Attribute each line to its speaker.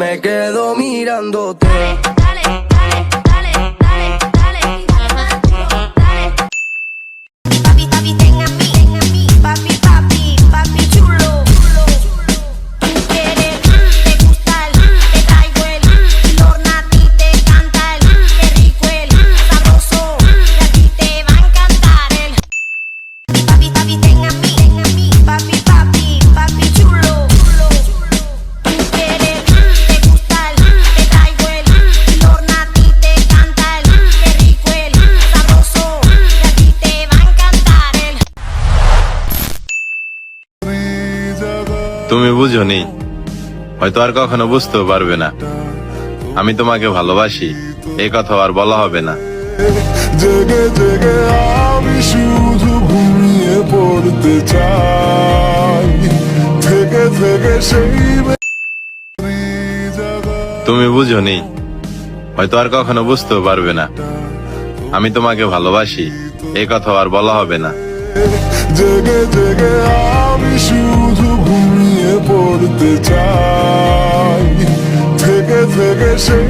Speaker 1: me quedo mirándote.
Speaker 2: Papi, papi, ten a mí, papi, papi, papi chulo. Tú quieres, te gusta te traigo el torna, a ti te canta el, qué rico el sabroso, y a ti te va a encantar el. Papi, papi, ten a mí, papi, papi, papi chulo. Tú quieres, te gusta te traigo el torna, a ti te canta el, qué rico el sabroso, y a ti te va a encantar el.
Speaker 3: তুমি বুঝোনি, হয়তো আর কখনো বুঝতেও পারবে না। আমি তোমাকে ভালোবাসি, এই কথা আর বলা হবে না।
Speaker 4: জেগে জেগে আমি শুধু ঘুমিয়ে পড়তে চাই, থেকে থেকে সেই
Speaker 3: তুমি বুঝোনি, হয়তো আর কখনো বুঝতেও পারবে না। আমি তোমাকে ভালোবাসি, এই কথা আর বলা হবে না।
Speaker 4: জেগে জেগে আমি শুধু ঘুমিয়ে পড়তে চাই, থেকে থেকে সেই